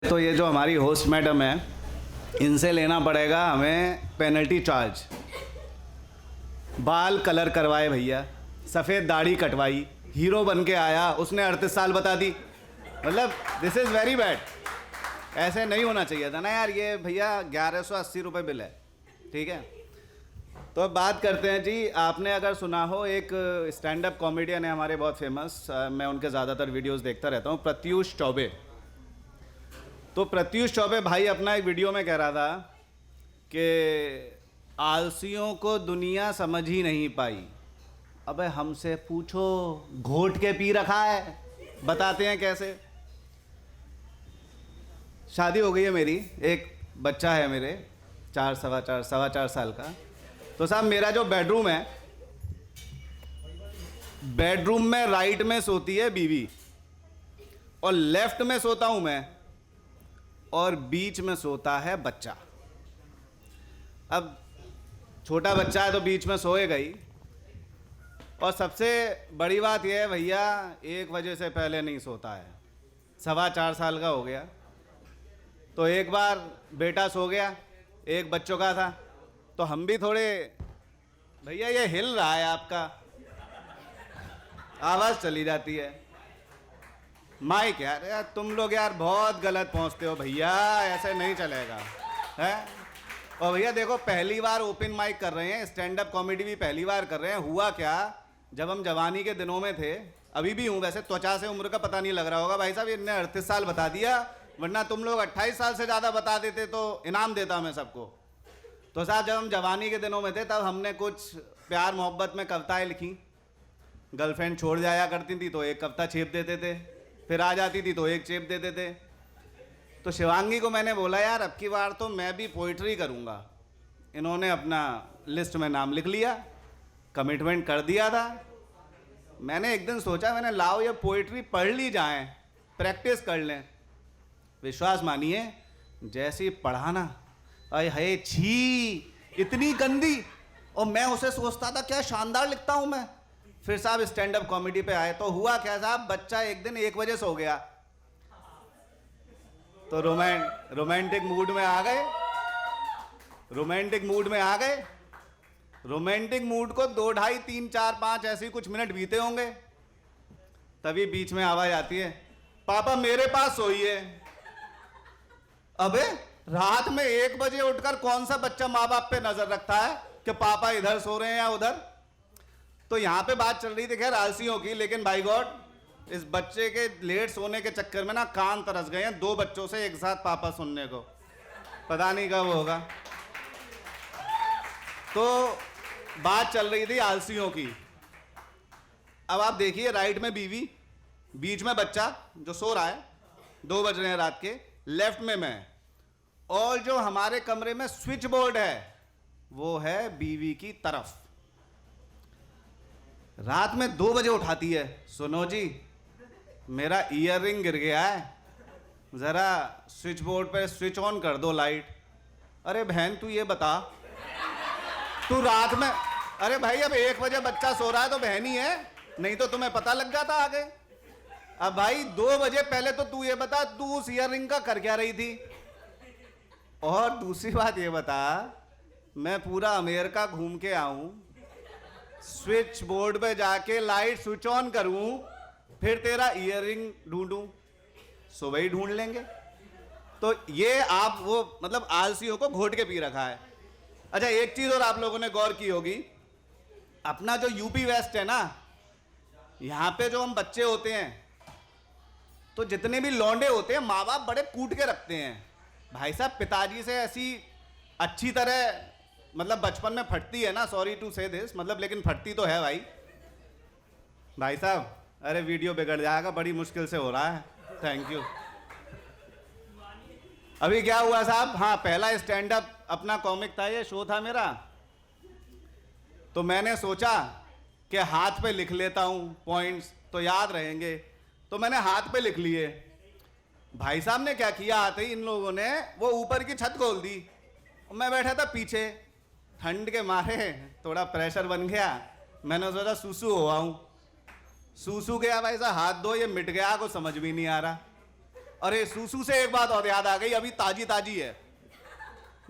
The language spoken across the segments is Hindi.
तो ये जो हमारी होस्ट मैडम है, इनसे लेना पड़ेगा हमें पेनल्टी चार्ज। बाल कलर करवाए भैया, सफ़ेद दाढ़ी कटवाई, हीरो बन के आया, उसने 38 साल बता दी। मतलब दिस इज़ वेरी बैड। ऐसे नहीं होना चाहिए था ना यार। ये भैया 1180 रुपये बिल है, ठीक है। तो अब बात करते हैं जी। आपने अगर सुना हो, एक स्टैंड अप कॉमेडियन है हमारे, बहुत फेमस, मैं उनके ज़्यादातर वीडियोस देखता रहता हूँ, प्रत्यूष चौबे। तो प्रत्यूष चौबे भाई अपना एक वीडियो में कह रहा था कि आलसियों को दुनिया समझ ही नहीं पाई। अबे हमसे पूछो, घोट के पी रखा है, बताते हैं कैसे। शादी हो गई है मेरी, एक बच्चा है मेरे, सवा चार साल का। तो साहब मेरा जो बेडरूम है, बेडरूम में राइट में सोती है बीवी और लेफ्ट में सोता हूं मैं और बीच में सोता है बच्चा। अब छोटा बच्चा है तो बीच में सोएगा ही। और सबसे बड़ी बात यह है भैया, 1 बजे से पहले नहीं सोता है। 4.25 साल का हो गया। तो एक बार बेटा सो गया, एक बच्चों का था, तो हम भी थोड़े, भैया ये हिल रहा है आपका, आवाज़ चली जाती है। माइक यार तुम लोग यार बहुत गलत पहुंचते हो भैया, ऐसे नहीं चलेगा है। और भैया देखो, पहली बार ओपन माइक कर रहे हैं, स्टैंड अप कॉमेडी भी पहली बार कर रहे हैं। हुआ क्या, जब हम जवानी के दिनों में थे, अभी भी हूँ वैसे, त्वचा से उम्र का पता नहीं लग रहा होगा भाई साहब, इनने 38 साल बता दिया, वरना तुम लोग 28 साल से ज़्यादा बता देते तो इनाम देता मैं सबको। तो साहब जब हम जवानी के दिनों में थे, तब हमने कुछ प्यार मोहब्बत में कविताएं लिखी। गर्लफ्रेंड छोड़ जाया करती थी तो एक कविता छेप देते थे, फिर आ जाती थी तो एक चेप देते थे। तो शिवांगी को मैंने बोला यार अब की बार तो मैं भी पोइट्री करूँगा। इन्होंने अपना लिस्ट में नाम लिख लिया, कमिटमेंट कर दिया था। मैंने एक दिन सोचा, मैंने लाओ ये पोइट्री पढ़ ली जाए, प्रैक्टिस कर लें। विश्वास मानिए, जैसी पढ़ाना, अरे है छी, इतनी गंदी। और मैं उसे सोचता था क्या शानदार लिखता हूँ मैं। फिर साहब स्टैंड अप कॉमेडी पे आए तो हुआ क्या साहब, बच्चा एक दिन 1 बजे सो गया। तो रोमांटिक मूड में आ गए, रोमांटिक मूड को 2, 2.5, 3, 4, 5 ऐसे ही कुछ मिनट बीते होंगे, तभी बीच में आवाज आती है, पापा मेरे पास सोइए। अबे रात में 1 बजे उठकर कौन सा बच्चा माँ बाप पे नजर रखता है कि पापा इधर सो रहे हैं या उधर। तो यहां पे बात चल रही थी खैर आलसियों की, लेकिन बाय गॉड इस बच्चे के लेट सोने के चक्कर में ना कान तरस गए हैं 2 बच्चों से एक साथ पापा सुनने को, पता नहीं कब होगा। तो बात चल रही थी आलसियों की। अब आप देखिए, राइट में बीवी, बीच में बच्चा जो सो रहा है, 2 बज रहे हैं रात के, लेफ्ट में मैं, और जो हमारे कमरे में स्विच बोर्ड है वो है बीवी की तरफ। रात में 2 बजे उठाती है, सुनो जी मेरा ईयर रिंग गिर गया है, जरा स्विच बोर्ड पे स्विच ऑन कर दो लाइट। अरे बहन तू ये बता, तू रात में, अरे भाई अब 1 बजे बच्चा सो रहा है तो बहन ही है, नहीं तो तुम्हें पता लग जाता आगे। अब भाई 2 बजे पहले तो तू ये बता, तू उस ईयर रिंग का कर क्या रही थी। और दूसरी बात ये बता, मैं पूरा अमेरिका घूम के आऊं, स्विच बोर्ड पे जाके लाइट स्विच ऑन करूं, फिर तेरा ईयरिंग ढूंढूं, सुबह ही ढूंढ लेंगे। तो ये आप वो मतलब आलसियों को घोट के पी रखा है। अच्छा एक चीज और आप लोगों ने गौर की होगी, अपना जो यूपी वेस्ट है ना, यहां पे जो हम बच्चे होते हैं, तो जितने भी लौंडे होते हैं माँ बाप बड़े कूट के रखते हैं भाई साहब। पिताजी से ऐसी अच्छी तरह मतलब बचपन में फटती है ना, सॉरी टू से दिस, मतलब लेकिन फटती तो है भाई साहब। अरे वीडियो बिगड़ जाएगा, बड़ी मुश्किल से हो रहा है, थैंक यू। अभी क्या हुआ साहब, हाँ पहला स्टैंड अप अपना कॉमिक था, ये शो था मेरा, तो मैंने सोचा कि हाथ पे लिख लेता हूँ पॉइंट्स तो याद रहेंगे, तो मैंने हाथ पे लिख लिए। भाई साहब ने क्या किया, आते ही इन लोगों ने वो ऊपर की छत खोल दी, मैं बैठा था पीछे, ठंड के मारे थोड़ा प्रेशर बन गया, मैंने सोचा सूसू हो आऊं। सूसू गया भाई साहब, हाथ धो, ये मिट गया, को समझ भी नहीं आ रहा। अरे सूसू से एक बात और याद आ गई, अभी ताजी ताजी है,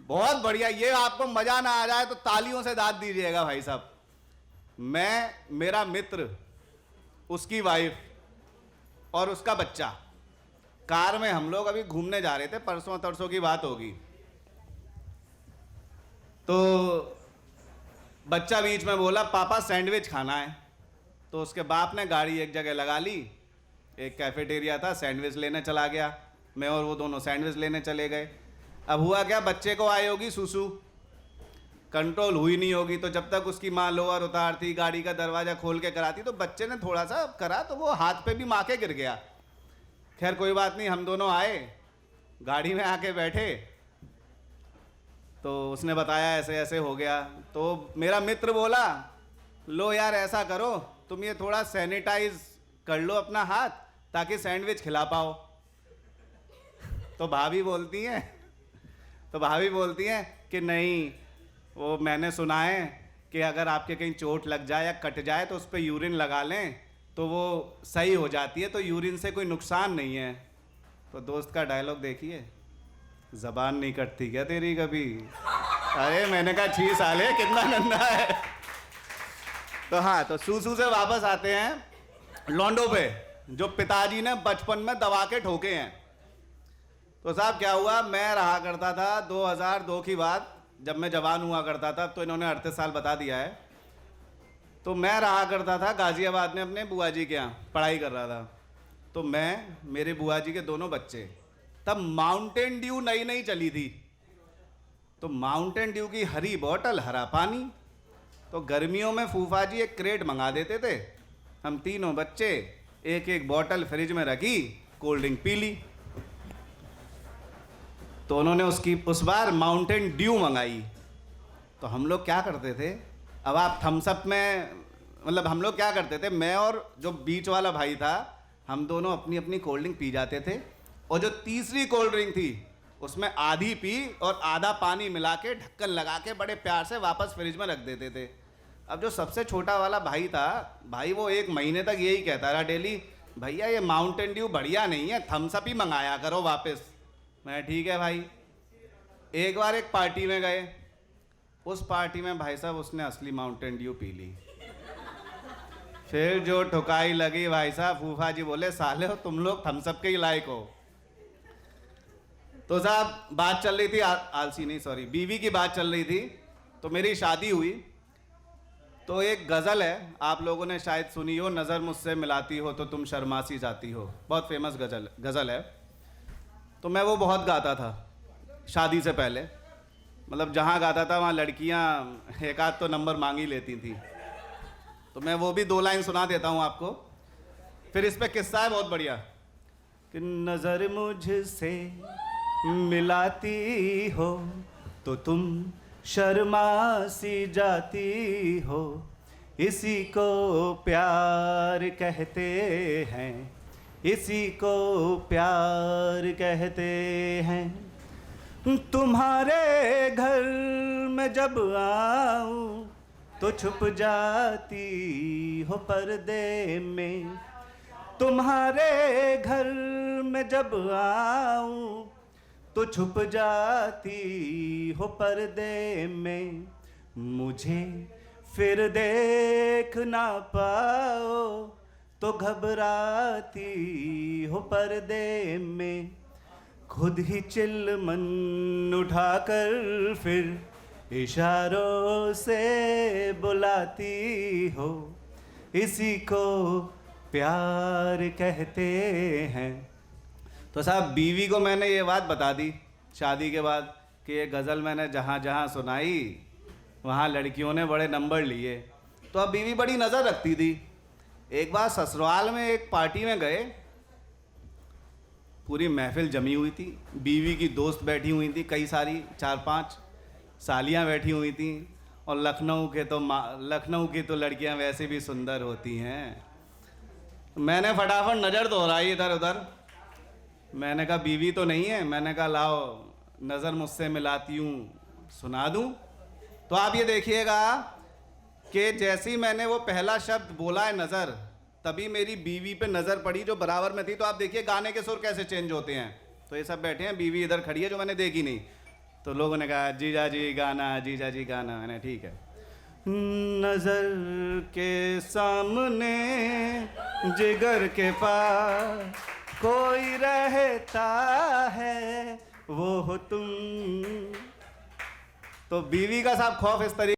बहुत बढ़िया। ये आपको मजा ना आ जाए तो तालियों से दाद दीजिएगा भाई साहब। मैं, मेरा मित्र, उसकी वाइफ और उसका बच्चा, कार में हम लोग अभी घूमने जा रहे थे, परसों तरसों की बात होगी। तो बच्चा बीच में बोला पापा सैंडविच खाना है। तो उसके बाप ने गाड़ी एक जगह लगा ली, एक कैफेटेरिया था, सैंडविच लेने चला गया। मैं और वो दोनों सैंडविच लेने चले गए। अब हुआ क्या, बच्चे को आई होगी सुसु, कंट्रोल हुई नहीं होगी, तो जब तक उसकी माँ लोअर उतारती, गाड़ी का दरवाज़ा खोल के कराती, तो बच्चे ने थोड़ा सा करा तो वो हाथ पे भी माँ के गिर गया। खैर कोई बात नहीं, हम दोनों आए, गाड़ी में आके बैठे, तो उसने बताया ऐसे ऐसे हो गया। तो मेरा मित्र बोला लो यार ऐसा करो, तुम ये थोड़ा सैनिटाइज कर लो अपना हाथ, ताकि सैंडविच खिला पाओ। तो भाभी बोलती हैं कि नहीं, वो मैंने सुना है कि अगर आपके कहीं चोट लग जाए या कट जाए तो उस पर यूरिन लगा लें तो वो सही हो जाती है, तो यूरिन से कोई नुकसान नहीं है। तो दोस्त का डायलॉग देखिए, जबान नहीं कटती क्या तेरी कभी? अरे मैंने कहा छी साले कितना गंदा है। तो हाँ, तो सूसू से वापस आते हैं लौंडो पे, जो पिताजी ने बचपन में दबा के ठोके हैं। तो साहब क्या हुआ, मैं रहा करता था 2002 की बात, जब मैं जवान हुआ करता था, तो इन्होंने 38 साल बता दिया है। तो मैं रहा करता था गाजियाबाद में अपने बुआ जी के यहाँ, पढ़ाई कर रहा था। तो मैं, मेरे बुआ जी के दोनों बच्चे, तब माउंटेन ड्यू नई नई चली थी, तो माउंटेन ड्यू की हरी बोतल हरा पानी। तो गर्मियों में फूफा जी एक क्रेट मंगा देते थे, हम तीनों बच्चे एक एक बोतल फ्रिज में रखी, कोल्ड ड्रिंक पी ली। तो उन्होंने उस बार माउंटेन ड्यू मंगाई। तो हम लोग क्या करते थे, अब आप थम्स अप में, मतलब हम लोग क्या करते थे, मैं और जो बीच वाला भाई था, हम दोनों अपनी अपनी कोल्ड ड्रिंक पी जाते थे, और जो तीसरी कोल्ड ड्रिंक थी उसमें आधी पी और आधा पानी मिला के ढक्कन लगा के बड़े प्यार से वापस फ्रिज में रख देते थे। अब जो सबसे छोटा वाला भाई था, भाई वो 1 महीने तक यही कहता रहा डेली, भैया ये माउंटेन ड्यू बढ़िया नहीं है, थम्स अप ही मंगाया करो वापस। मैं ठीक है भाई। एक बार एक पार्टी में गए, उस पार्टी में भाई साहब उसने असली माउंटेन ड्यू पी ली। फिर जो ठुकाई लगी भाई साहब, फूफा जी बोले साले हो तुम लोग थम्स अप के ही लायक हो। तो साहब बात चल रही थी आलसी नहीं सॉरी बीवी की बात चल रही थी। तो मेरी शादी हुई, तो एक गज़ल है, आप लोगों ने शायद सुनी हो, नज़र मुझसे मिलाती हो तो तुम शर्मा सी जाती हो, बहुत फेमस गज़ल है। तो मैं वो बहुत गाता था शादी से पहले, मतलब जहाँ गाता था वहाँ लड़कियाँ एक आध तो नंबर मांग ही लेती थी। तो मैं वो भी 2 लाइन सुना देता हूँ आपको, फिर इस पे किस्सा है बहुत बढ़िया। कि नज़र मुझसे मिलाती हो तो तुम शर्मा सी जाती हो, इसी को प्यार कहते हैं, इसी को प्यार कहते हैं। तुम्हारे घर में जब आऊं तो छुप जाती हो पर्दे में, तुम्हारे घर में जब आऊं तो छुप जाती हो पर्दे में, मुझे फिर देख ना पाओ तो घबराती हो पर्दे में, खुद ही चिल्लमन उठाकर फिर इशारों से बुलाती हो, इसी को प्यार कहते हैं। तो साहब बीवी को मैंने ये बात बता दी शादी के बाद कि ये गज़ल मैंने जहाँ जहाँ सुनाई वहाँ लड़कियों ने बड़े नंबर लिए। तो अब बीवी बड़ी नज़र रखती थी। एक बार ससुराल में एक पार्टी में गए, पूरी महफिल जमी हुई थी, बीवी की दोस्त बैठी हुई थी, कई सारी 4-5 सालियाँ बैठी हुई थी, और लखनऊ की तो लड़कियाँ वैसे भी सुंदर होती हैं। मैंने फटाफट नज़र दोहराई इधर उधर, मैंने कहा बीवी तो नहीं है, मैंने कहा लाओ नज़र मुझसे मिलाती हूँ सुना दूँ। तो आप ये देखिएगा कि जैसे ही मैंने वो पहला शब्द बोला है नज़र, तभी मेरी बीवी पे नज़र पड़ी जो बराबर में थी, तो आप देखिए गाने के सुर कैसे चेंज होते हैं। तो ये सब बैठे हैं, बीवी इधर खड़ी है जो मैंने देखी नहीं। तो लोगों ने कहा जीजा जी गाना, जीजा जी गाना। मैंने ठीक है। नज़र के सामने जिगर के पास कोई रहता है, वो हो तुम। तो बीवी का साहब खौफ इस तरीके